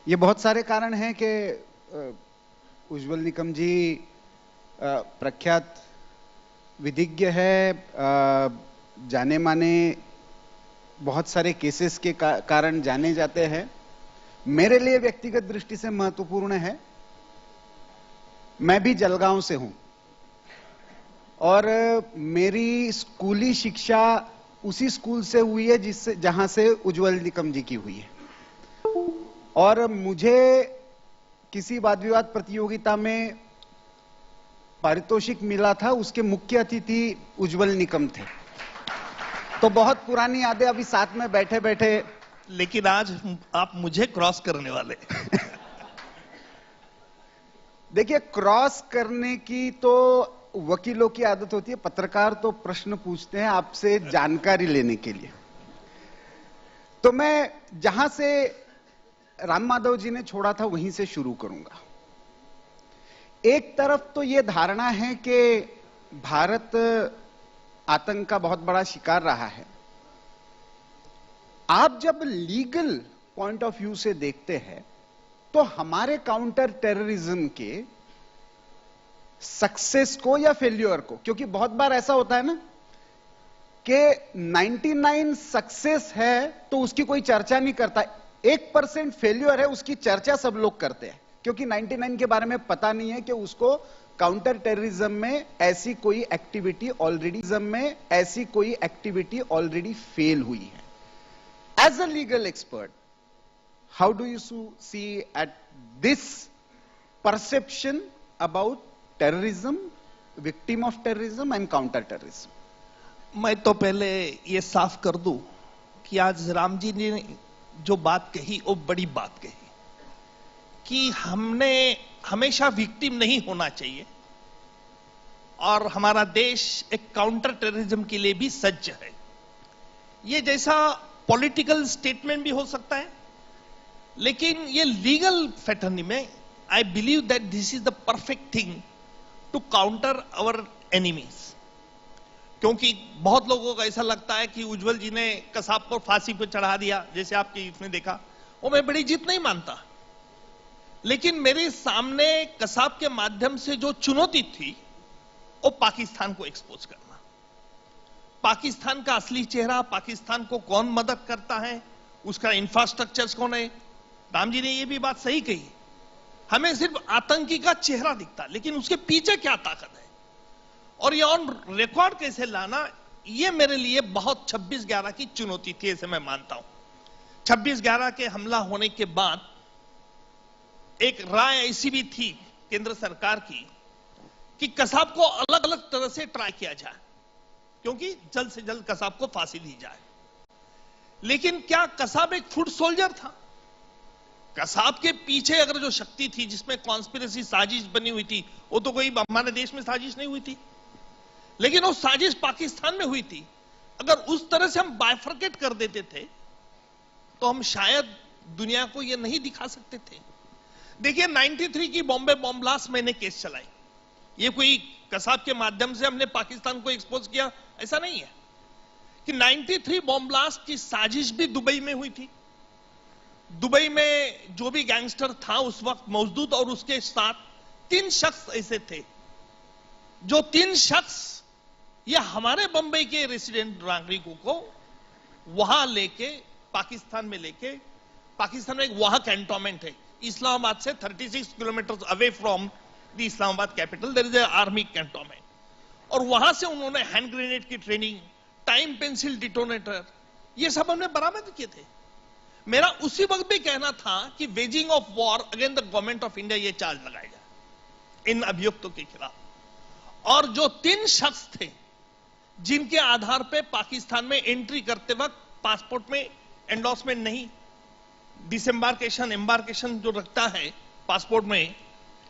ये बहुत सारे कारण हैं कि उज्ज्वल निकम जी प्रख्यात विधिज्ञ है, जाने माने बहुत सारे केसेस के कारण जाने जाते हैं। मेरे लिए व्यक्तिगत दृष्टि से महत्वपूर्ण है, मैं भी जलगांव से हूं और मेरी स्कूली शिक्षा उसी स्कूल से हुई है जहां से उज्ज्वल निकम जी की हुई है। और मुझे किसी वाद विवाद प्रतियोगिता में पारितोषिक मिला था, उसके मुख्य अतिथि उज्ज्वल निकम थे। तो बहुत पुरानी यादें अभी साथ में बैठे बैठे। लेकिन आज आप मुझे क्रॉस करने वाले। देखिए, क्रॉस करने की तो वकीलों की आदत होती है, पत्रकार तो प्रश्न पूछते हैं आपसे जानकारी लेने के लिए। तो मैं जहां से राम माधव जी ने छोड़ा था वहीं से शुरू करूंगा। एक तरफ तो यह धारणा है कि भारत आतंक का बहुत बड़ा शिकार रहा है। आप जब लीगल पॉइंट ऑफ व्यू से देखते हैं तो हमारे काउंटर टेररिज्म के सक्सेस को या फेल्यूर को, क्योंकि बहुत बार ऐसा होता है ना कि 99 सक्सेस है तो उसकी कोई चर्चा नहीं करता, 1% फेल्यूर है उसकी चर्चा सब लोग करते हैं, क्योंकि 99 के बारे में पता नहीं है कि उसको काउंटर टेररिज्म में ऐसी कोई एक्टिविटी ऑलरेडी फेल हुई है। As a legal expert, how do you see at this perception about terrorism, victim of terrorism and counter terrorism? मैं तो पहले ये साफ कर दूं कि आज राम जी ने जो बात कही वो बड़ी बात कही कि हमने हमेशा विक्टिम नहीं होना चाहिए और हमारा देश एक काउंटर टेररिज्म के लिए भी सज्ज है। ये जैसा पॉलिटिकल स्टेटमेंट भी हो सकता है, लेकिन ये लीगल फैटर्नी में I believe that this is the perfect thing to counter our enemies. क्योंकि बहुत लोगों को ऐसा लगता है कि उज्ज्वल जी ने कसाब को फांसी पर चढ़ा दिया, जैसे आपके इसमें देखा, वो मैं बड़ी जीत नहीं मानता। लेकिन मेरे सामने कसाब के माध्यम से जो चुनौती थी वो पाकिस्तान को एक्सपोज करना, पाकिस्तान का असली चेहरा, पाकिस्तान को कौन मदद करता है, उसका इंफ्रास्ट्रक्चर कौन है। राम जी ने यह भी बात सही कही, हमें सिर्फ आतंकी का चेहरा दिखता, लेकिन उसके पीछे क्या ताकत है और ये ऑन रिकॉर्ड कैसे लाना, ये मेरे लिए बहुत 26/11 की चुनौती थी, ऐसे मैं मानता हूं। 26/11 के हमला होने के बाद एक राय ऐसी भी थी केंद्र सरकार की कि कसाब को अलग अलग तरह से ट्राई किया जाए, क्योंकि जल्द से जल्द कसाब को फांसी दी जाए। लेकिन क्या कसाब एक फुट सोल्जर था? कसाब के पीछे अगर जो शक्ति थी जिसमें कॉन्स्पिरेसी साजिश बनी हुई थी, वो तो कोई हमारे देश में साजिश नहीं हुई थी, लेकिन वो साजिश पाकिस्तान में हुई थी। अगर उस तरह से हम बाइफर्केट कर देते थे तो हम शायद दुनिया को यह नहीं दिखा सकते थे। देखिए, 93 की बॉम्बे बॉम्ब ब्लास्ट मैंने केस चलाई, ये कोई कसाब के माध्यम से हमने पाकिस्तान को एक्सपोज किया ऐसा नहीं है। कि 93 बॉम्ब ब्लास्ट की साजिश भी दुबई में हुई थी। दुबई में जो भी गैंगस्टर था उस वक्त मौजूद, और उसके साथ 3 शख्स ऐसे थे, जो 3 शख्स ये हमारे बंबई के रेसिडेंट नागरिकों को वहां लेके पाकिस्तान में एक वहां कैंटोनमेंट है इस्लामाबाद से 36 kilometre away from the Islamabad capital, there is a army cantonment, और वहां से उन्होंने हैंड ग्रेनेड की ट्रेनिंग, टाइम पेंसिल डिटोनेटर, ये सब हमने बरामद किए थे। मेरा उसी वक्त भी कहना था कि waging of war against the government of India ये चार्ज लगाया जाए इन अभियुक्तों के खिलाफ। और जो 3 शख्स थे जिनके आधार पे पाकिस्तान में एंट्री करते वक्त पासपोर्ट में एंडोर्समेंट नहीं, एम्बार्केशन जो रखता है पासपोर्ट में,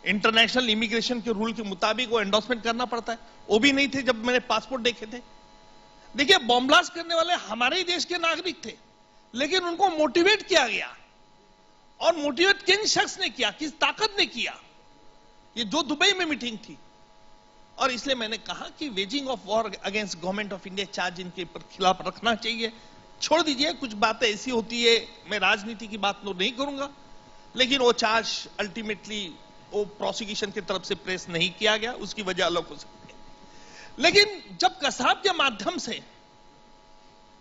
इंटरनेशनल इमिग्रेशन के रूल के मुताबिक वो एंडोर्समेंट करना पड़ता है, वो भी नहीं थे जब मैंने पासपोर्ट देखे थे। देखिए, बॉम्ब ब्लास्ट करने वाले हमारे ही देश के नागरिक थे, लेकिन उनको मोटिवेट किया गया, और मोटिवेट किन शख्स ने किया, किस ताकत ने किया, ये जो दुबई में मीटिंग थी। और इसलिए मैंने कहा कि waging of war against government of India charge इनके खिलाफ रखना चाहिए। छोड़ दीजिए, कुछ बातें ऐसी होती है, मैं राजनीति की बात तो नहीं करूंगा, लेकिन वो चार्ज अल्टीमेटली वो प्रोसिक्यूशन की तरफ से प्रेस नहीं किया गया, उसकी वजह अलग हो सकती है। लेकिन जब कसाब के माध्यम से,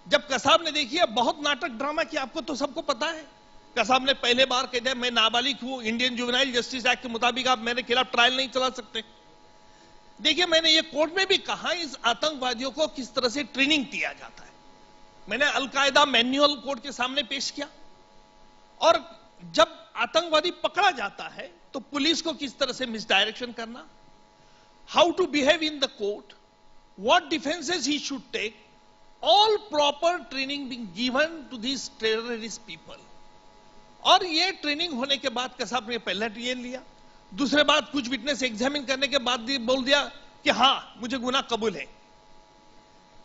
जब कसाब ने देखिए बहुत नाटक ड्रामा किया, आपको तो सबको पता है। कसाब ने पहले बार कह दिया मैं नाबालिग हूं, इंडियन जुवेनाइल जस्टिस एक्ट के मुताबिक आप मेरे खिलाफ ट्रायल नहीं चला सकते। देखिए मैंने ये कोर्ट में भी कहा इस आतंकवादियों को किस तरह से ट्रेनिंग दिया जाता है। मैंने अलकायदा मैन्युअल कोर्ट के सामने पेश किया, और जब आतंकवादी पकड़ा जाता है तो पुलिस को किस तरह से मिसडायरेक्शन करना, how to behave in the court, what defences he should take, all proper training being given to this terrorist people. और ये ट्रेनिंग होने के बाद कसाब ने पहला ट्रेन लिया, दूसरे बात कुछ विटनेस एग्जामिन करने के बाद बोल दिया कि हां मुझे गुनाह कबूल है।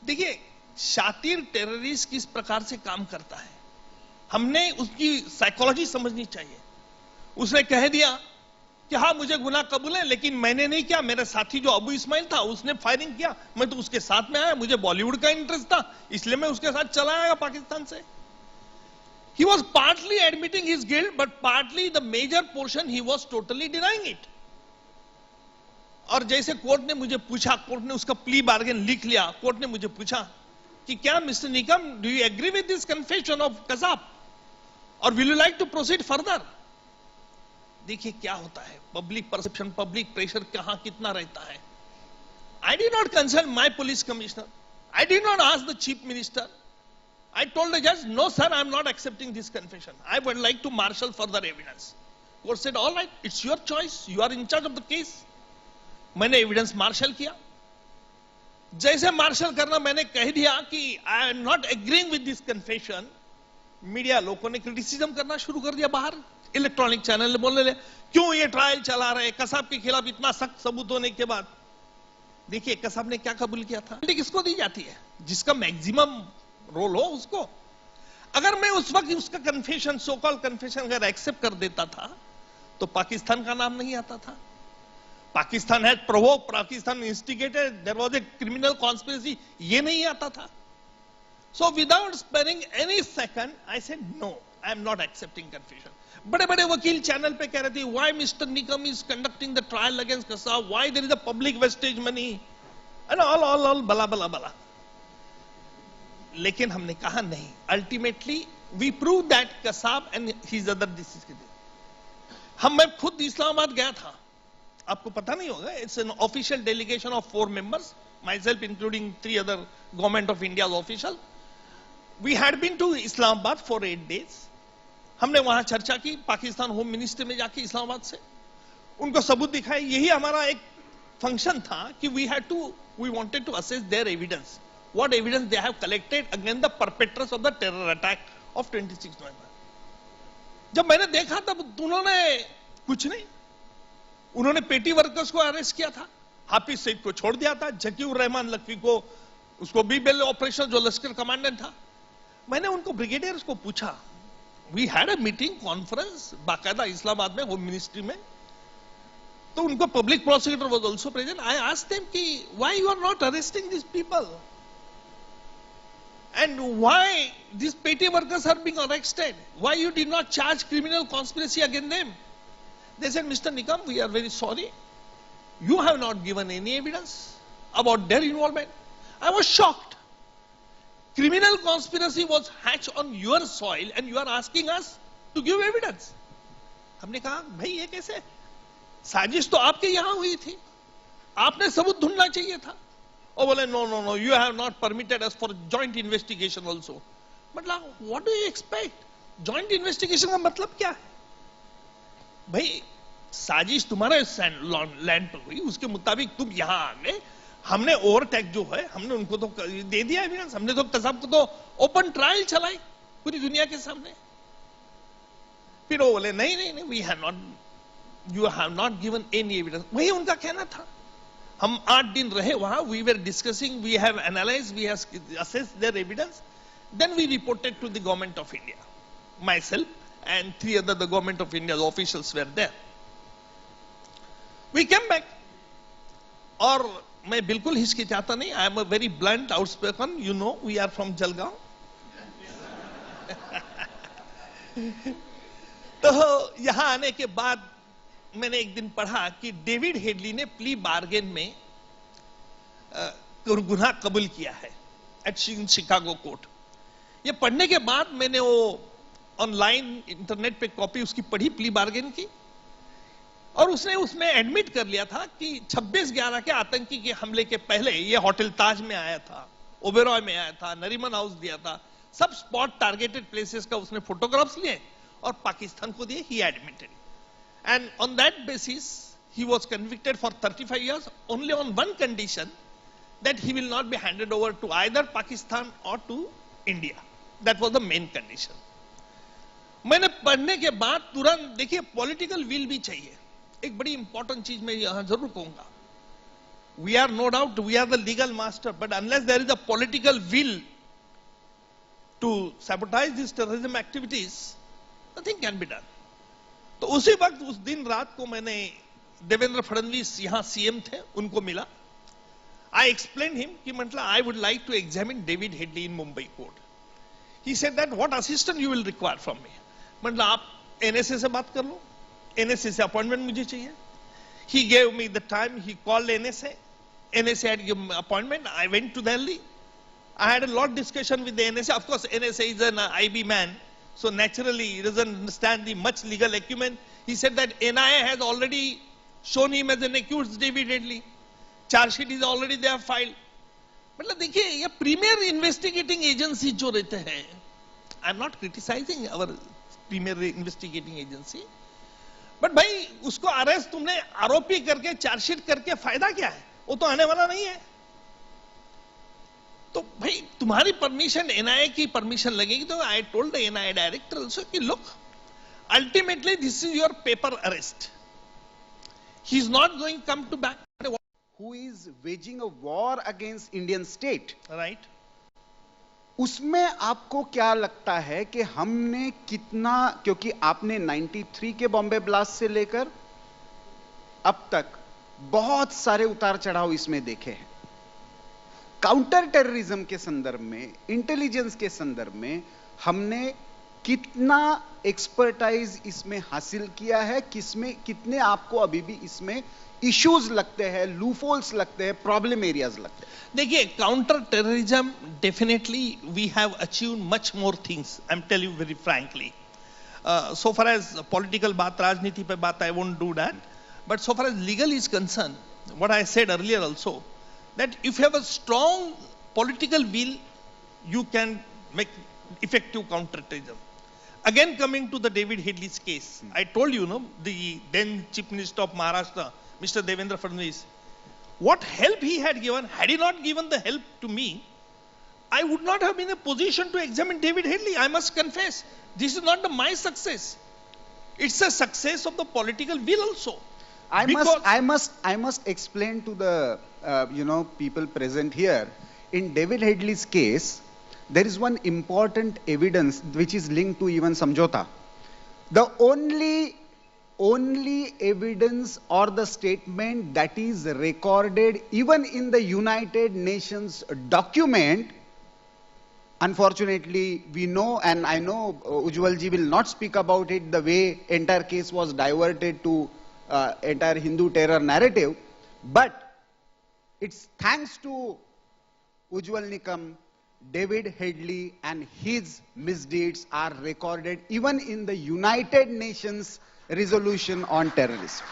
देखिए शातिर टेररिस्ट किस प्रकार से काम करता है, हमने उसकी साइकोलॉजी समझनी चाहिए। उसने कह दिया कि हाँ मुझे गुनाह कबूल है, लेकिन मैंने नहीं किया, मेरे साथी जो अबू इस्माइल था उसने फायरिंग किया, मैं तो उसके साथ में आया, मुझे बॉलीवुड का इंटरेस्ट था इसलिए मैं उसके साथ चला आया पाकिस्तान से। He was partly admitting his guilt, but partly the major portion he was totally denying it. और जैसे कोर्ट ने मुझे पूछा, कोर्ट ने उसका प्ली बार्गेन लिख लिया, कोर्ट ने मुझे पूछा कि क्या mister Nikam do you agree with this confession of Kasab और will you like to proceed further. देखिए क्या होता है, पब्लिक परसेप्शन, पब्लिक प्रेशर कहां कितना रहता है। I did not consult my police commissioner, I did not ask the chief minister, I told the judge, no sir, I am not accepting this confession. I would like to marshal further evidence. Court said, all right, it's your choice. You are in charge of the case. मैंने evidence martial किया। जैसे martial करना मैंने कह दिया कि आई am not agreeing with this confession, media लोगों ने क्रिटिसिज्म करना शुरू कर दिया। बाहर इलेक्ट्रॉनिक चैनल बोलने लगे क्यों ये ट्रायल चला रहे कसाब के खिलाफ इतना सख्त सबूत होने के बाद। देखिए कसाब ने क्या कबूल किया था, किसको दी जाती है, जिसका मैक्सिमम रोल हो उसको। अगर मैं उस वक्त उसका कन्फेशन, सो कॉल्ड कन्फेशन अगर एक्सेप्ट कर देता था तो पाकिस्तान का नाम नहीं आता था। Pakistan had provoked, Pakistan instigated, there was a criminal conspiracy, ये नहीं आता था। So without sparing any second I said no, I am not accepting confession. बड़े बड़े वकील चैनल पे कह रहे थे why mister Nikam is conducting the trial against Kasab, why there is a public wastage money and all blah blah blah. लेकिन हमने कहा नहीं, ultimately we prove that Kasab and his other disease. मैं खुद इस्लामाबाद गया था, आपको पता नहीं होगा, it's an official delegation of 4 members, myself including 3 other government of India official. We had been to Islamabad for 8 days। हमने वहां चर्चा की पाकिस्तान होम मिनिस्टर में जाके इस्लामाबाद से, उनको सबूत दिखाए। यही हमारा एक फंक्शन था कि we wanted to assess their evidence, what evidence they have collected against the perpetrators of the terror attack of 26 November। जब मैंने देखा तब उन्होंने कुछ नहीं, उन्होंने पेटी वर्कर्स को अरेस्ट किया था, हाफिज सईद को छोड़ दिया था, जकीउर रहमान लखवी को, उसको बी बेल ऑपरेशन जो लश्कर कमांडेंट था। मैंने उनको ब्रिगेडियर्स को पूछा, we had a meeting conference बाकायदा इस्लामाबाद में होम मिनिस्ट्री में, तो उनको public prosecutor was also present. I asked them कि why you are not arresting this people and why these petty workers are being arrested, why you did not charge criminal conspiracy against them? They said, Mr. Nikam, we are very sorry, you have not given any evidence about their involvement. I was shocked. Criminal conspiracy was hatched on your soil and you are asking us to give evidence. हमने कहा भाई ये कैसे, साजिश तो आपके यहां हुई थी, आपने सबूत ढूंढना चाहिए था। और बोले no, you have not permitted us for joint investigation also। मतलब what do you expect? joint investigation का मतलब क्या है भाई? साजिश तुम्हारे लैंड पर हुई, उसके मुताबिक तुम यहां आ गए, हमने ओवरटेक जो है हमने उनको तो दे दिया एविडेंस, हमने तो कसाब को तो ओपन ट्रायल चलाई पूरी दुनिया के सामने। फिर वो बोले नहीं, we have not, you have not given any evidence. वही उनका कहना था। हम 8 दिन रहे वहां, we were discussing, we have analysed, we have assessed their evidence, then we reported to the government of India, myself and 3 other the government of India's officials were there। We came back, और मैं बिल्कुल हिचकिचाता नहीं, I am a very blunt outspoken, you know we are from Jalgaon. तो यहां आने के बाद मैंने एक दिन पढ़ा कि डेविड हेडली ने प्ली बार्गेन में गुनाह कबूल किया है एट शिकागो कोर्ट। ये पढ़ने के बाद मैंने वो ऑनलाइन इंटरनेट पे कॉपी उसकी पढ़ी, प्ली बार्गेन की, और उसने उसमें एडमिट कर लिया था कि 26/11 के आतंकी के हमले के पहले ये होटल ताज में आया था, ओबेरॉय में आया था, नरीमन हाउस दिया था, सब स्पॉट टारगेटेड प्लेसेस का उसने फोटोग्राफ्स लिए और पाकिस्तान को दिए। ही admitted and on that basis he was convicted for 35 years only on one condition, that he will not be handed over to either Pakistan or to India. That was the main condition. मैंने पढ़ने के बाद तुरंत, देखिए political will भी चाहिए। एक बड़ी इंपॉर्टेंट चीज मैं यहां जरूर कहूंगा, we are no doubt we are the legal master, but unless there is a political will to sabotage this terrorism activities, nothing can be done. तो उसी वक्त उस दिन रात को मैंने देवेंद्र फडणवीस यहां सीएम थे, उनको मिला। आई एक्सप्लेन हिम कि मतलब I would like to examine David Headley in Mumbai court. He said that what assistant you will require from me. मतलब आप एनएसए से बात कर लो, एनएसए से अपॉइंटमेंट मुझे चाहिए। He gave me the time, he called NSA, NSA had given appointment, I went to Delhi, I had a lot discussion with the NSA. Of course, NSA is an IB man, so naturally he doesn't understand the much legal acumen. He said that NIA has already shown him as an accused David Headley. Charge sheet is already there filed. मतलब देखिए ये premiere investigating agency जो रहते हैं, I am not criticising our premier investigating agency, but भाई उसको arrest तुमने आरोपी करके चार्जशीट करके फायदा क्या है? वो तो आने वाला नहीं है। तो भाई तुम्हारी परमिशन, एनआईए की परमिशन लगेगी। तो I told the NIA director also कि look, ultimately this is your paper arrest, he is not going come to back. Who is waging a war against Indian state? Right. उसमें आपको क्या लगता है कि हमने कितना, क्योंकि आपने 93 के बॉम्बे ब्लास्ट से लेकर अब तक बहुत सारे उतार चढ़ाव इसमें देखे हैं। काउंटर टेररिज्म के संदर्भ में, इंटेलिजेंस के संदर्भ में हमने कितना एक्सपर्टाइज इसमें हासिल किया है, किसमें कितने आपको अभी भी इसमें इश्यूज लगते हैं, लूफोल्स लगते हैं, प्रॉब्लम एरियाज लगते हैं? देखिए counter terrorism definitely we have achieved much more things, I am tell you very frankly. So far as political बात, राजनीति पे बात, I won't do that, but so far as legal is concern, what I said earlier also, that if you have a strong political will, you can make effective counterterrorism. Again, coming to the David Headley's case, I told you, no, the then Chief Minister of Maharashtra, Mr. Devendra Fadnavis, what help he had given. Had he not given the help to me, I would not have been in a position to examine David Headley. I must confess, this is not my success. It's a success of the political will also. I must explain to the people present here. In David Headley's case, there is one important evidence which is linked to even Samjhota. The only evidence or the statement that is recorded even in the United Nations document, unfortunately we know, and I know Ujjwal ji will not speak about it, the way entire case was diverted to entire Hindu terror narrative, but it's thanks to Ujjwal Nikam, David Headley and his misdeeds are recorded even in the United Nations resolution on terrorism.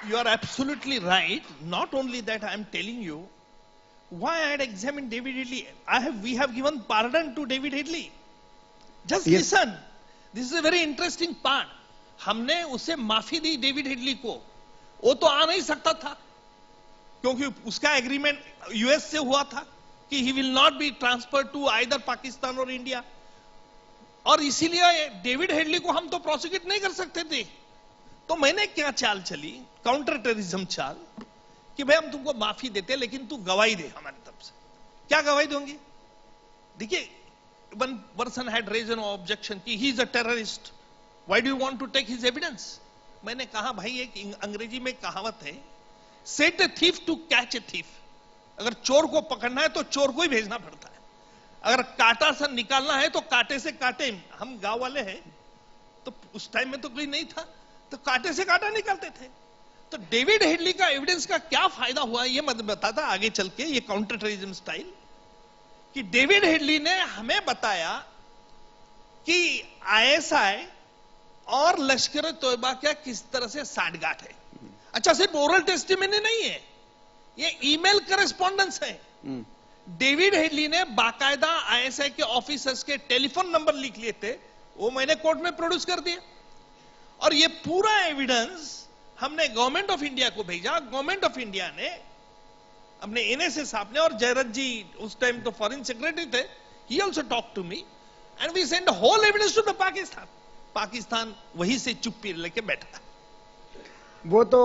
You are absolutely right. Not only that, I am telling you why I had examined David Headley. We have given pardon to David Headley. Just Yes. listen. This is a very interesting part. हमने उसे माफी दी David Headley को। वो तो आ नहीं सकता था क्योंकि उसका एग्रीमेंट यूएस से हुआ था कि he will not be transfer to either Pakistan और इंडिया, और इसीलिए डेविड हेडली को हम तो प्रोसिक्यूट नहीं कर सकते थे। तो मैंने क्या चाल चली, काउंटर टेररिज्म चाल, कि भाई हम तुमको माफी देते लेकिन तू गवाही दे हमारी तरफ से। क्या गवाही दूंगी? देखिए, one person had raise an objection कि he is a terrorist, why do you want to take his evidence? मैंने कहा भाई एक अंग्रेजी में कहावत है, set a thief to catch a thief. अगर चोर को पकड़ना है तो चोर को ही भेजना पड़ता है, अगर कांटा से निकालना है तो कांटे से काटे। हम गांव वाले हैं, तो उस टाइम में तो कोई नहीं था, तो कांटे से कांटा निकालते थे। तो डेविड हेडली का एविडेंस का क्या फायदा हुआ ये मैं बताता आगे चल के, ये काउंटर टेररिज्म स्टाइल, कि डेविड हेडली ने हमें बताया कि आईएसआई और लश्कर तोयबा क्या किस तरह से साठगांठ है। अच्छा, सिर्फ ओरल टेस्टिमनी नहीं है, ये ईमेल करेस्पॉन्डेंस है। डेविड हेडली ने बाकायदा आईएसआई के ऑफिसर्स के टेलीफोन नंबर लिख लिए थे, वो मैंने कोर्ट में प्रोड्यूस कर दिया, और ये पूरा एविडेंस हमने गवर्नमेंट ऑफ इंडिया को भेजा। गवर्नमेंट ऑफ इंडिया ने अपने एनएसए साहब ने, और जयरथ जी उस टाइम तो फॉरेन सेक्रेटरी थे, he also talk to me and we send whole evidence to the Pakistan. Pakistan वहीं से चुप्पी लेके बैठा। वो तो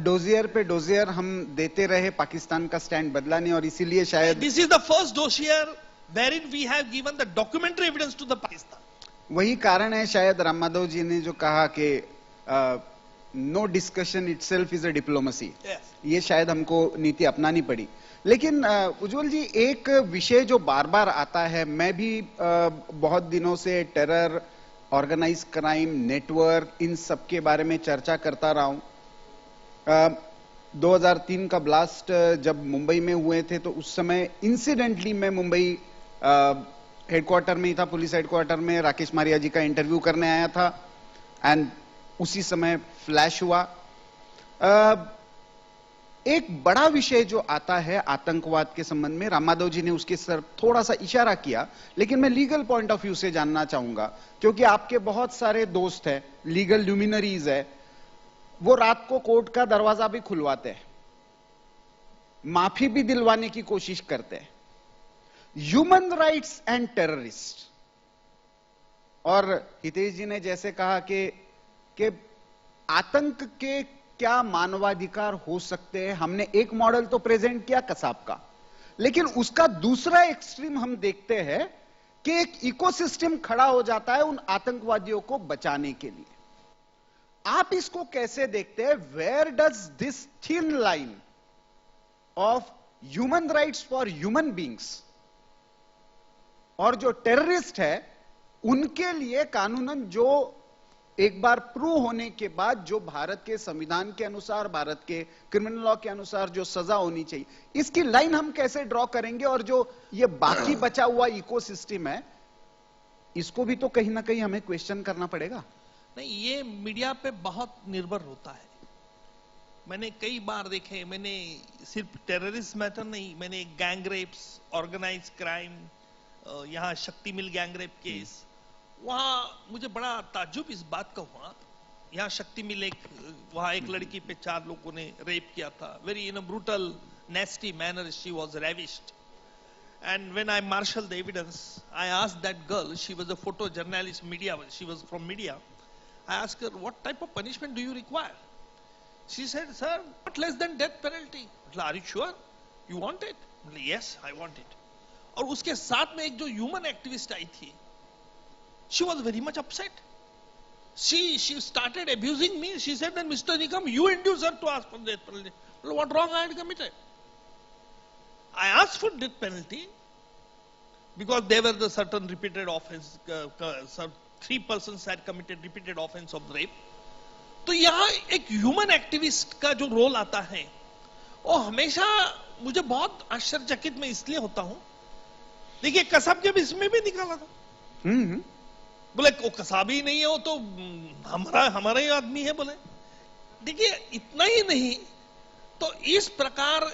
डोजियर पे डोजियर हम देते रहे, पाकिस्तान का स्टैंड बदला नहीं, और इसीलिए शायद this is the first dossier wherein we have given the documentary evidence to the Pakistan. वही कारण है शायद राम माधव जी ने जो कहा कि no discussion itself is a diplomacy, ये शायद हमको नीति अपनानी पड़ी। लेकिन उज्जवल जी, एक विषय जो बार बार आता है, मैं भी बहुत दिनों से टेरर, ऑर्गेनाइज क्राइम, नेटवर्क, इन सब के बारे में चर्चा करता रहा हूं। 2003 का ब्लास्ट जब मुंबई में हुए थे, तो उस समय इंसिडेंटली मैं मुंबई हेडक्वार्टर में ही था, पुलिस हेडक्वार्टर में राकेश मारिया जी का इंटरव्यू करने आया था, एंड उसी समय फ्लैश हुआ। एक बड़ा विषय जो आता है आतंकवाद के संबंध में, राम माधव जी ने उसके सर थोड़ा सा इशारा किया, लेकिन मैं लीगल पॉइंट ऑफ व्यू से जानना चाहूंगा, क्योंकि आपके बहुत सारे दोस्त हैं, लीगल ल्यूमिनरीज है, वो रात को कोर्ट का दरवाजा भी खुलवाते हैं, माफी भी दिलवाने की कोशिश करते हैं। ह्यूमन राइट्स एंड टेररिस्ट, और हितेश जी ने जैसे कहा कि आतंक के क्या मानवाधिकार हो सकते हैं, हमने एक मॉडल तो प्रेजेंट किया कसाब का, लेकिन उसका दूसरा एक्सट्रीम हम देखते हैं कि एक इकोसिस्टम खड़ा हो जाता है उन आतंकवादियों को बचाने के लिए। आप इसको कैसे देखते हैं? Where does this thin line of human rights for human beings और जो टेररिस्ट है उनके लिए कानूनन जो एक बार प्रूव होने के बाद जो भारत के संविधान के अनुसार, भारत के क्रिमिनल लॉ के अनुसार जो सजा होनी चाहिए, इसकी लाइन हम कैसे ड्रॉ करेंगे? और जो ये बाकी बचा हुआ इकोसिस्टम है, इसको भी तो कहीं ना कहीं हमें क्वेश्चन करना पड़ेगा। नहीं, ये मीडिया पे बहुत निर्भर होता है। मैंने कई बार देखे, मैंने सिर्फ टेररिस्ट मैटर नहीं, मैंने गैंग रेप्स, ऑर्गेनाइज क्राइम, यहां शक्ति मिल गैंग रेप केस, वहां मुझे बड़ा ताज्जुब इस बात का हुआ। यहां शक्ति मिल वहां एक लड़की पे 4 लोगों ने रेप किया था, very in a brutal nasty manner she was ravished, and when I marshal the evidence I asked that girl, she was a photo journalist, media, she was from media, I asked her what type of punishment do you require? She said sir not less than death penalty. Are you sure you want it? Yes I want it. और उसके साथ में एक जो human activist आई थी, she was very much upset. She started abusing me. She said that Mr. Nikam, you induced her to ask for death penalty. What wrong I had committed? I asked for death penalty because there were the certain repeated offense. 3 persons had committed repeated offense of rape. तो यहाँ एक human activist का जो role आता है, वो हमेशा मुझे बहुत आश्चर्यचकित मैं इसलिए होता हूं। देखिए, कसाब जब इसमें भी निकाला था, बोले वो कसाबी नहीं है, वो तो हमारा ही आदमी है। बोले देखिए, इतना ही नहीं तो इस प्रकार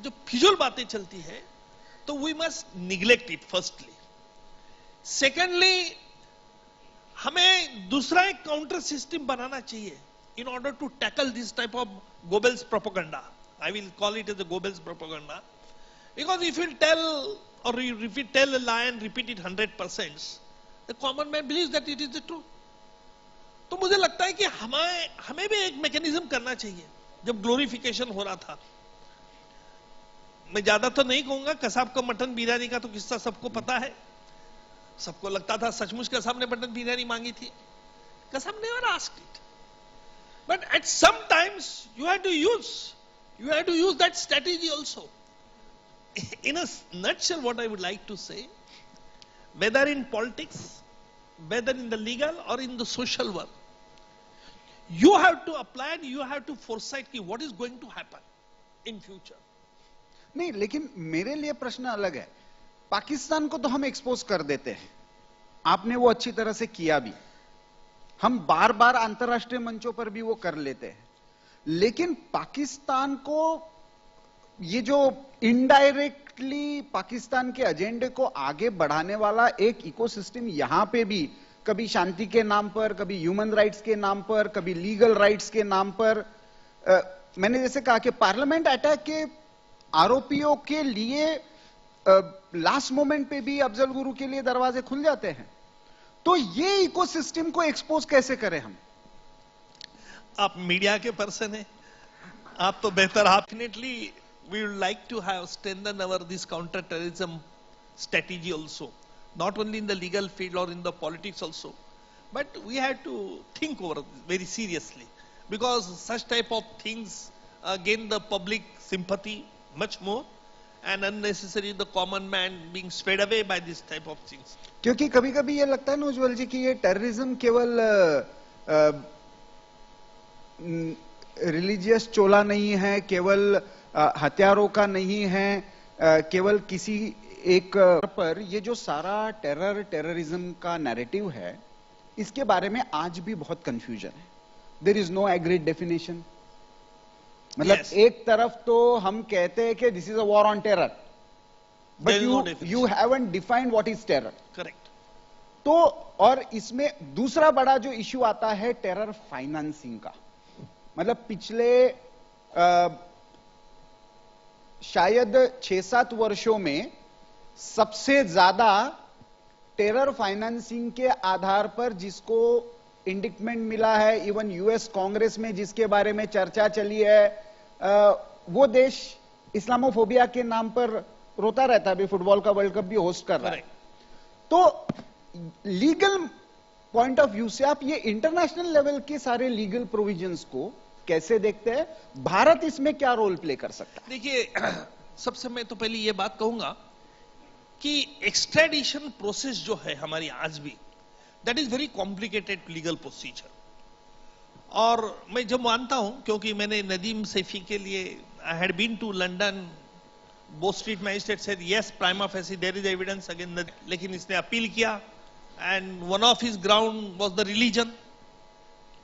जो फिजूल बातें चलती है, तो we must neglect it firstly. Secondly, हमें दूसरा एक काउंटर सिस्टम बनाना चाहिए in order to tackle this type of Goebbels propaganda. I will call it as a Goebbels propaganda, because if you tell, or if you tell a lie and repeat it 100%, the common man believes that it is the truth. तो मुझे लगता है कि हमें भी एक mechanism करना चाहिए। जब ग्लोरिफिकेशन हो रहा था, मैं ज्यादा तो नहीं कहूंगा, कसाब का मटन बिरयानी का तो किस्सा सबको पता है। सबको लगता था सचमुच कसाब ने मटन बिरयानी मांगी थी। Kasab never asked it. But at some times you have to use that strategy also. In a nutshell, what I would like to say, whether in politics whether in the legal or in the social world, you have to apply and you have to foresight ki what is going to happen in future. नहीं, लेकिन मेरे लिए प्रश्न अलग है। पाकिस्तान को तो हम एक्सपोज कर देते हैं, आपने वो अच्छी तरह से किया भी, हम बार बार अंतरराष्ट्रीय मंचों पर भी वो कर लेते हैं, लेकिन पाकिस्तान को ये जो इनडायरेक्टली पाकिस्तान के एजेंडे को आगे बढ़ाने वाला एक इकोसिस्टम यहां पे भी कभी शांति के नाम पर, कभी ह्यूमन राइट्स के नाम पर, कभी लीगल राइट्स के नाम पर, मैंने जैसे कहा कि पार्लियामेंट अटैक के आरोपियों के लिए लास्ट मोमेंट पे भी अफजल गुरु के लिए दरवाजे खुल जाते हैं। तो ये इकोसिस्टम को एक्सपोज कैसे करें हम? आप मीडिया के पर्सन हैं, आप तो बेहतर। Definitely we would like to have strengthen our this counter terrorism strategy also, not only in the legal field or in the politics also, but we have to think over very seriously, because such type of things gain the public sympathy much more, and unnecessary the common man being swayed away by this type of things. क्योंकि कभी कभी ये लगता है ना उज्ज्वल जी कि ये terrorism केवल रिलीजियस चोला नहीं है, केवल हथियारों का नहीं है, केवल किसी एक पर ये जो सारा टेररिज्म का नैरेटिव है, इसके बारे में आज भी बहुत कंफ्यूजन है। There is no agreed definition. मतलब Yes. एक तरफ तो हम कहते हैं कि this is a war on terror, but There is no definition. You haven't defined what is terror. Correct. तो और इसमें दूसरा बड़ा जो इश्यू आता है टेरर फाइनेंसिंग का। मतलब पिछले शायद 6-7 वर्षों में सबसे ज्यादा टेरर फाइनेंसिंग के आधार पर जिसको इंडिक्टमेंट मिला है, इवन यूएस कांग्रेस में जिसके बारे में चर्चा चली है, वो देश इस्लामोफोबिया के नाम पर रोता रहता है। अभी फुटबॉल का वर्ल्ड कप भी होस्ट कर रहा है। तो लीगल पॉइंट ऑफ व्यू से आप ये इंटरनेशनल लेवल के सारे लीगल प्रोविजंस को कैसे देखते हैं? भारत इसमें क्या रोल प्ले कर सकता है? देखिए, सबसे मैं तो पहले ये बात कहूंगा कि एक्सट्रेडिशन प्रोसेस जो है हमारी आज भी, that is very complicated legal procedure. और मैं जब मानता हूं, क्योंकि मैंने नदीम सैफी के लिए I had been to London, both street magistrate said yes prima facie there is evidence against, लेकिन इसने अपील किया and one of his ground was the religion,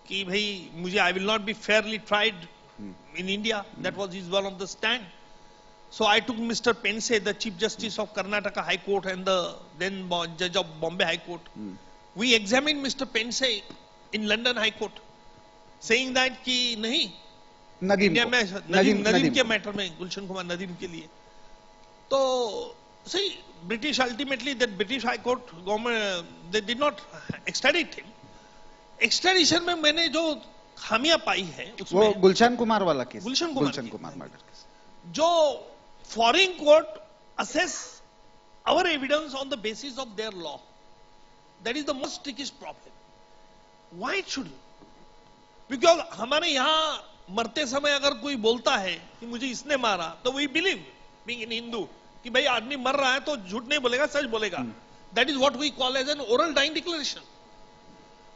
कि भाई मुझे I will not be fairly tried in India, that was his one of the stand. So I took Mr. Pense, the Chief Justice of Karnataka High Court and the then Judge of Bombay High Court. We examined Mr. Pense in London High Court, saying that कि नहीं, India में नदीम के matter में, गुलशन कुमार नदीम के लिए। तो see, British ultimately, that British High Court government, they did not extradite him. Extradition में मैंने जो खामियां पाई है उसमें, वो गुलशन कुमार वाला case, Gulshan Kumar murder case, जो foreign court assess our evidence on the basis of their law, that is the most trickiest problem. Why it should? Because हमारे यहां मरते समय अगर कोई बोलता है कि मुझे इसने मारा, तो we believe, being in Hindu, कि भाई आदमी मर रहा है तो झूठ नहीं बोलेगा, सच बोलेगा. That is what we call as an oral dying declaration.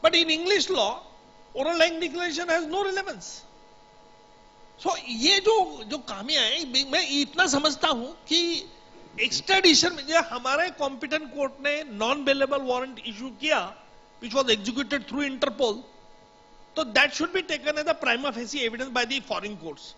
But in English law, oral dying declaration has no relevance. So ये जो खामियां हैं, मैं इतना समझता हूं कि एक्सट्रेडिशन में जो हमारे कॉम्पिटेंट कोर्ट ने नॉन बेलेबल वारंट इशू किया, which was executed through Interpol, तो that should be taken as a prima facie evidence by the foreign courts.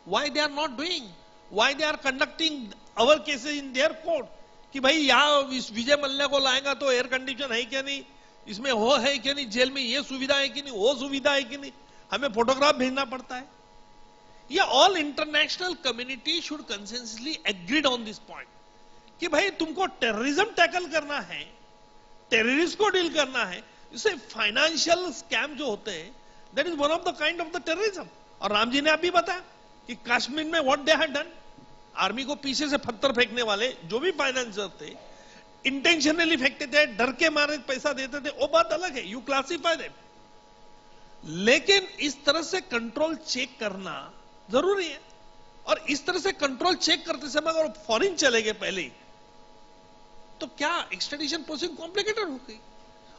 Why they are not doing, why they are conducting our cases in their court, कि भाई यहां विजय मल्ल्या को लाएगा तो air condition है क्या नहीं, इसमें हो है क्या नहीं, जेल में ये सुविधा है कि नहीं, वो सुविधा है कि नहीं, हमें फोटोग्राफ भेजना पड़ता है. Yeah, all international community should consensually agreed on this point कि भाई तुमको टेररिज्म टैकल करना है, टेररिस्ट को डील करना है, इससे फाइनेंशियल स्कैम जो होते हैं, that is one of the kind of the terrorism. और राम जी ने अभी बताया कि कश्मीर में what they had done, army को पीछे से पत्थर फेंकने वाले जो भी फाइनेंसर थे, इंटेंशनली फेंकते थे, डर के मारे पैसा देते थे, वो बात अलग है, यू क्लासिफाई देम. लेकिन इस तरह से कंट्रोल चेक करना जरूरी है. और इस तरह से कंट्रोल चेक करते समय अगर फॉरेन चले गए पहले, तो क्या एक्सट्रेडिशन प्रोसेस कॉम्प्लिकेटेड हो गई.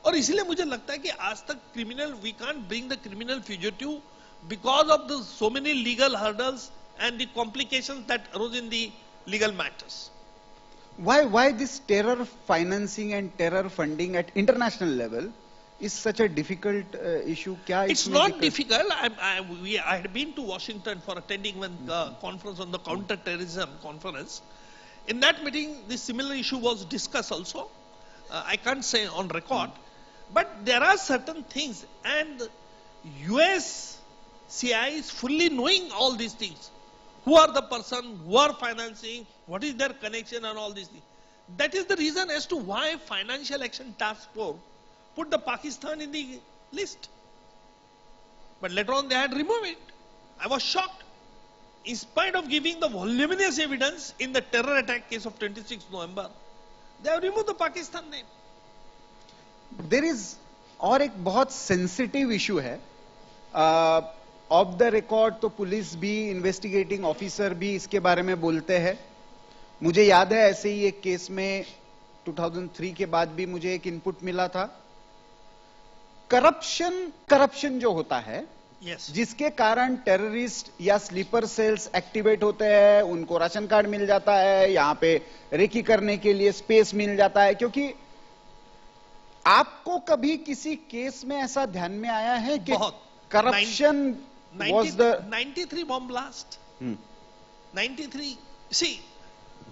और इसलिए मुझे लगता है कि आज तक criminal, we can't bring the criminal fugitive because of the so many legal hurdles and the complications that arose in the legal matters. Why this terror financing and terror funding at international level is such a difficult issue? Kya it's not difficult. I had been to Washington for attending one conference on the counter-terrorism conference. In that meeting, this similar issue was discussed also. I can't say on record, but there are certain things, and US CI is fully knowing all these things. Who are the person, who are financing, what is their connection and all these things. That is the reason as to why Financial Action Task Force put the Pakistan in the list. But later on they had removed it. I was shocked. In spite of giving the voluminous evidence in the terror attack case of 26 November, they have removed the Pakistan name. There is और एक बहुत sensitive issue है. Of the record तो police भी, investigating officer भी इसके बारे में बोलते हैं. मुझे याद है ऐसे ही एक केस में 2003 के बाद भी मुझे एक इनपुट मिला था. करप्शन जो होता है, जिसके कारण टेररिस्ट या स्लीपर सेल्स एक्टिवेट होते हैं, उनको राशन कार्ड मिल जाता है, यहां पे रेकी करने के लिए स्पेस मिल जाता है. क्योंकि आपको कभी किसी केस में ऐसा ध्यान में आया है कि corruption was the 93 bomb blast. 93. See,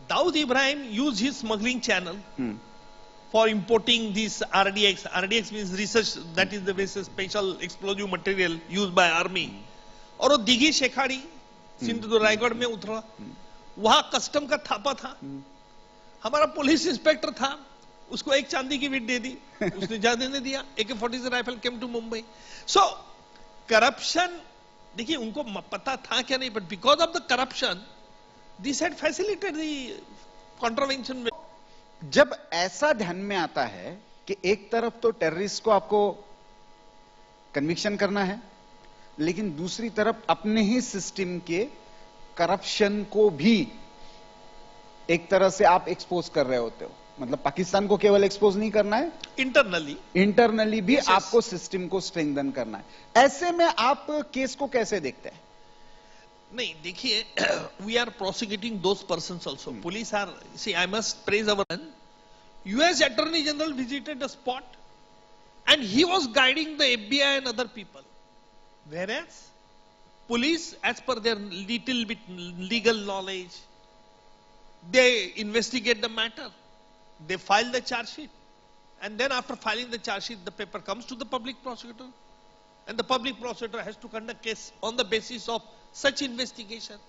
Dawood Ibrahim used his smuggling channel for importing this RDX. RDX means research, that is the basis special explosive material used by army. और वो दिघी शेखाड़ी सिंधु रायगढ़ में उतरा, वहां कस्टम का थापा था. हमारा पुलिस इंस्पेक्टर था, उसको एक चांदी की बिट दे दी, उसने जाने नहीं दिया. AK-47 rifle came to Mumbai. So corruption, देखिए उनको पता था क्या नहीं, but because of the corruption this had facilitated the contravention. जब ऐसा ध्यान में आता है कि एक तरफ तो टेररिस्ट को आपको कन्विक्शन करना है, लेकिन दूसरी तरफ अपने ही सिस्टम के करप्शन को भी एक तरह से आप एक्सपोज कर रहे होते हो. मतलब पाकिस्तान को केवल एक्सपोज नहीं करना है, इंटरनली भी आपको सिस्टम को स्ट्रेंथन करना है. ऐसे में आप केस को कैसे देखते हैं? नहीं, देखिए, we are prosecuting those persons also. Police are, see, I must praise our US attorney general visited the spot and he was guiding the FBI and other people, whereas police, as per their little bit legal knowledge, they investigate the matter. They file the charge sheet, and then after filing the charge sheet, the paper comes to the public prosecutor, and the public prosecutor has to conduct case on the basis of such investigation.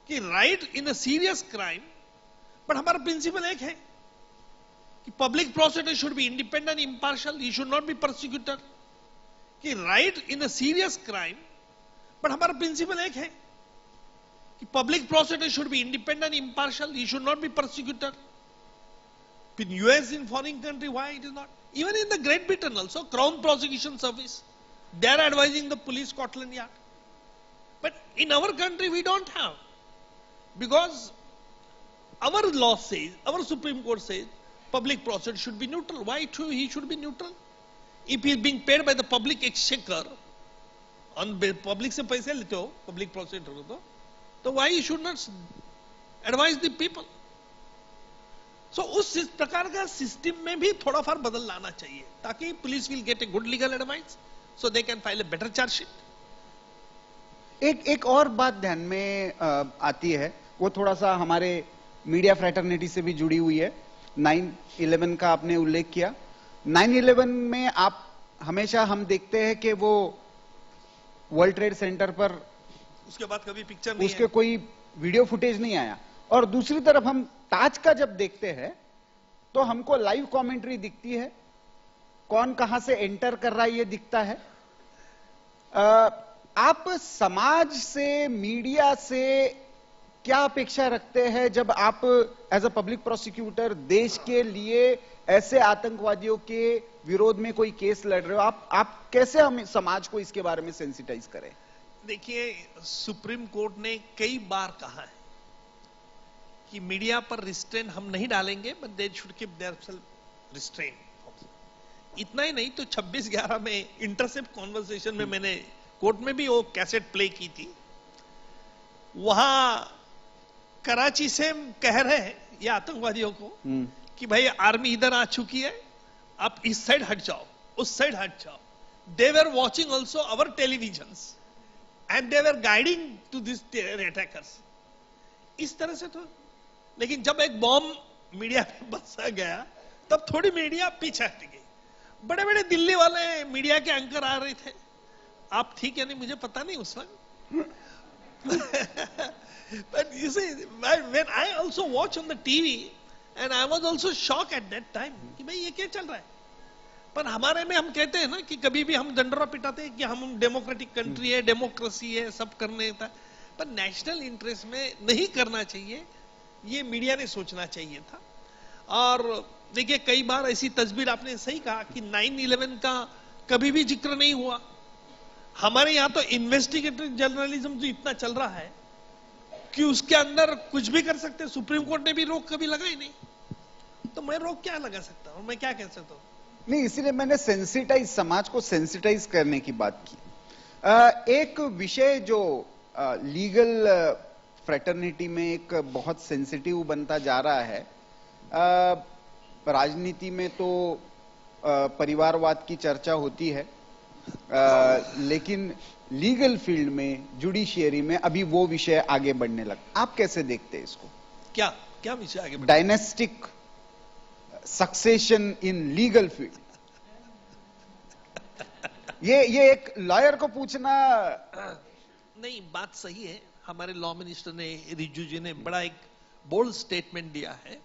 कि right in a serious crime, but हमारा principle एक है कि public prosecutor should be independent, impartial, he should not be prosecutor. कि right in a serious crime, but हमारा principle एक है कि public prosecutor should be independent, impartial, he should not be prosecutor. In US, in foreign country, why it is not? Even in the Great Britain also, Crown Prosecution Service, they are advising the police Scotland Yard. But in our country, we don't have. Because our law says, our Supreme Court says, public prosecutor should be neutral. Why he should be neutral? If he is being paid by the public exchequer, on public से पैसे लेते हो, public prosecutor हो तो why he should not advise the people? So, उस प्रकार का system में भी थोड़ा फार बदल लाना चाहिए, ताकि police will get a good legal advice, so they can file a better chargesheet. एक और बात ध्यान में आती है, वो थोड़ा सा हमारे मीडिया फ्रेटर्निटी से भी जुड़ी हुई है. 9/11 का आपने उल्लेख किया. 9/11 में आप हमेशा हम देखते हैं कि वो वर्ल्ड ट्रेड सेंटर पर उसके बाद कभी पिक्चर नहीं, उसके कोई वीडियो फुटेज नहीं आया. और दूसरी तरफ हम ताज का जब देखते हैं तो हमको लाइव कमेंट्री दिखती है, कौन कहां से एंटर कर रहा है ये दिखता है. आप समाज से, मीडिया से क्या अपेक्षा रखते हैं जब आप एज अ पब्लिक प्रोसिक्यूटर देश के लिए ऐसे आतंकवादियों के विरोध में कोई केस लड़ रहे हो? आप कैसे हम समाज को इसके बारे में सेंसिटाइज करें? देखिए, सुप्रीम कोर्ट ने कई बार कहा है कि मीडिया पर रिस्ट्रेन हम नहीं डालेंगे, but they should keep theirself restrain. इतना ही नहीं तो 26/11 में इंटरसेप्ट कॉन्वर्सेशन में मैंने कोर्ट में भी वो कैसेट प्ले की थी। वहां कराची से कह रहे हैं ये आतंकवादियों को कि भाई आर्मी इधर आ चुकी है, आप इस साइड हट जाओ, उस साइड हट जाओ। They were watching also our televisions and they were guiding to this terror attackers. इस तरह से तो, लेकिन जब एक बॉम्ब मीडिया में बरसा गया तब थोड़ी मीडिया पीछे हट गई। बड़े बड़े दिल्ली वाले मीडिया के एंकर आ रहे थे, आप ठीक है नहीं मुझे पता नहीं उस वक्त। But you see, when I also watch on the TV, and I was also shocked at that time कि भाई ये क्या चल रहा है। पर हमारे में हम कहते हैं ना कि कभी भी हम डंडोरा पिटाते हैं कि हम डेमोक्रेटिक कंट्री है, डेमोक्रेसी है, सब करने था, पर नेशनल इंटरेस्ट में नहीं करना चाहिए, ये मीडिया ने सोचना चाहिए था। और देखिए कई बार ऐसी तस्वीर, आपने सही कहा कि 9/11 का कभी भी जिक्र नहीं हुआ। हमारे यहां तो इन्वेस्टिगेटिव जर्नलिज्म जो इतना चल रहा है कि उसके अंदर कुछ भी कर सकते हैं। सुप्रीम कोर्ट ने भी रोक कभी लगाई नहीं, तो मैं रोक क्या लगा सकता हूं, मैं क्या कह सकता हूं? नहीं, इसीलिए मैंने सेंसिटाइज, समाज को सेंसिटाइज करने की बात की। एक विषय जो लीगल फ्रेटर्निटी में एक बहुत सेंसिटिव बनता जा रहा है, राजनीति में तो परिवारवाद की चर्चा होती है, लेकिन लीगल फील्ड में, जुडिशियरी में अभी वो विषय आगे बढ़ने लगा। आप कैसे देखते हैं इसको? क्या क्या विषय आगे बढ़? Dynastic succession in legal field. ये एक लॉयर को पूछना नहीं, बात सही है। हमारे लॉ मिनिस्टर ने, रिजू जी ने बड़ा एक बोल्ड स्टेटमेंट दिया है,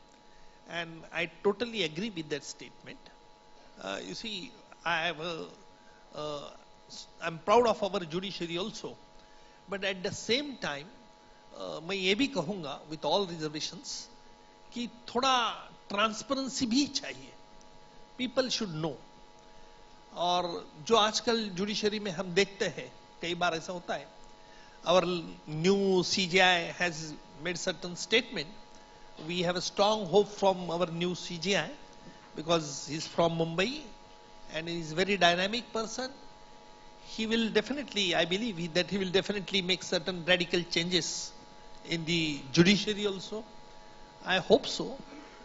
and I totally agree with that statement. You see, I'm proud of our judiciary also, but at the same time मैं ये भी कहूंगा with all reservations कि थोड़ा ट्रांसपेरेंसी भी चाहिए, people should know। और जो आजकल जुडिशरी में हम देखते हैं, कई बार ऐसा होता है, our new CJI has made certain statement, we have a strong hope from our new CJI because he's from Mumbai and he is very dynamic person. He will definitely, I believe that he will definitely make certain radical changes in the judiciary also. I hope so,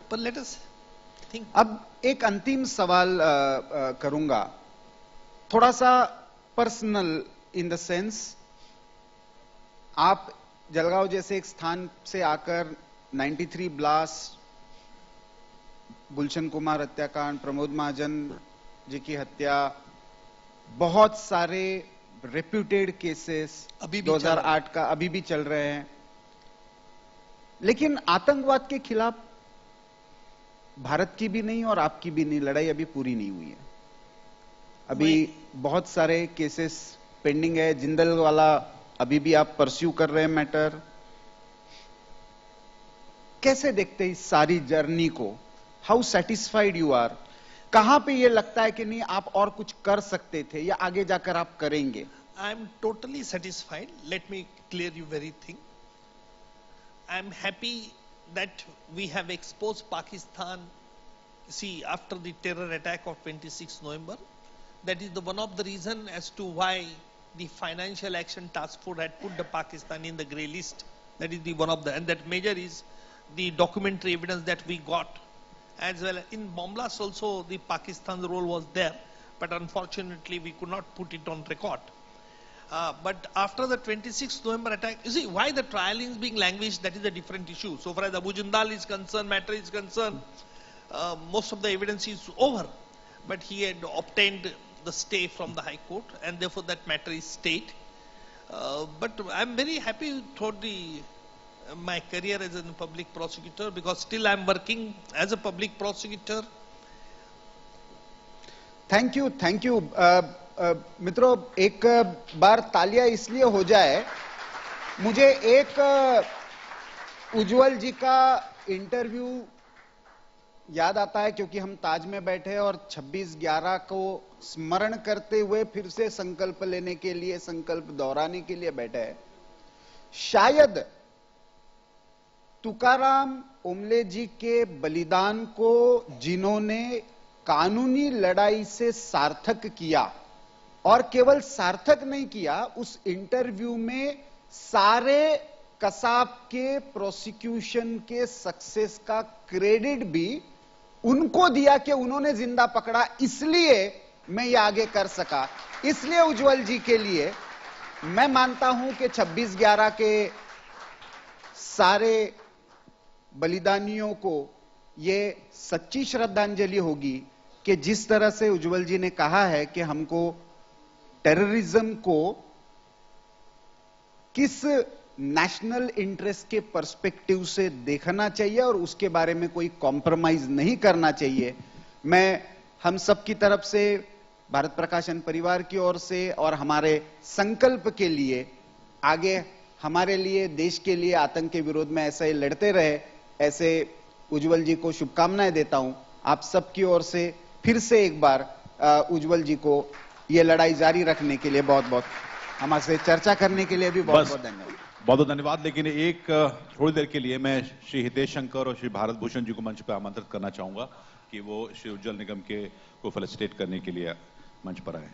but let us think. अब एक अंतिम सवाल करूंगा, थोड़ा सा personal in the sense, आप जलगांव जैसे एक स्थान से आकर 93 ब्लास्ट, गुलशन कुमार हत्याकांड, प्रमोद महाजन जी की हत्या, बहुत सारे रेप्यूटेड केसेस अभी 2008 का अभी भी चल रहे हैं, लेकिन आतंकवाद के खिलाफ भारत की भी नहीं और आपकी भी नहीं लड़ाई अभी पूरी नहीं हुई है। अभी बहुत सारे केसेस पेंडिंग है। जिंदल वाला अभी भी आप परस्यू कर रहे हैं मैटर। कैसे देखते हैं इस सारी जर्नी को? How satisfied you are? कहां पे ये लगता है कि नहीं आप और कुछ कर सकते थे या आगे जाकर आप करेंगे? I am totally satisfied. Let me clear you very thing. I am happy that we have exposed Pakistan. See, after the terror attack of 26 November, that is the one of the reason as to why the Financial Action Task Force had put the Pakistan in the grey list. That is the one of the, and that major is the documentary evidence that we got. As well in Bomblas also the Pakistan's role was there, but unfortunately we could not put it on record. But after the 26th November attack, you see why the trial is being languished, that is a different issue. So far as Abu Jindal is concerned, matter is concerned, most of the evidence is over, but he had obtained the stay from the High Court and therefore that matter is stayed. But I am very happy toward my career as a public prosecutor because still I am working as a public prosecutor. Thank you, thank you. मित्रों, एक बार तालियां इसलिए हो जाए, मुझे एक उज्जवल जी का interview याद आता है क्योंकि हम ताज में बैठे और 26/11 को स्मरण करते हुए फिर से संकल्प लेने के लिए, संकल्प दोहराने के लिए बैठे हैं। शायद तुकाराम ओमले जी के बलिदान को जिन्होंने कानूनी लड़ाई से सार्थक किया, और केवल सार्थक नहीं किया, उस इंटरव्यू में सारे कसाब के प्रोसिक्यूशन के सक्सेस का क्रेडिट भी उनको दिया कि उन्होंने जिंदा पकड़ा, इसलिए मैं ये आगे कर सका। इसलिए उज्जवल जी के लिए मैं मानता हूं कि 26/11 के सारे बलिदानियों को ये सच्ची श्रद्धांजलि होगी कि जिस तरह से उज्जवल जी ने कहा है कि हमको टेररिज्म को किस नेशनल इंटरेस्ट के पर्सपेक्टिव से देखना चाहिए और उसके बारे में कोई कॉम्प्रोमाइज नहीं करना चाहिए। मैं हम सब की तरफ से, भारत प्रकाशन परिवार की ओर से और हमारे संकल्प के लिए, आगे हमारे लिए, देश के लिए आतंक के विरोध में ऐसे लड़ते रहे, ऐसे उज्जवल जी को शुभकामनाएं देता हूं। आप सबकी ओर से फिर से एक बार उज्जवल जी को यह लड़ाई जारी रखने के लिए बहुत बहुत, हमारे चर्चा करने के लिए भी बहुत बहुत धन्यवाद। बहुत बहुत धन्यवाद। लेकिन एक थोड़ी देर के लिए मैं श्री हितेश शंकर और श्री भारत भूषण जी को मंच पर आमंत्रित करना चाहूंगा कि वो श्री उज्जवल निगम के को फेलिसिटेट करने के लिए मंच पर आए।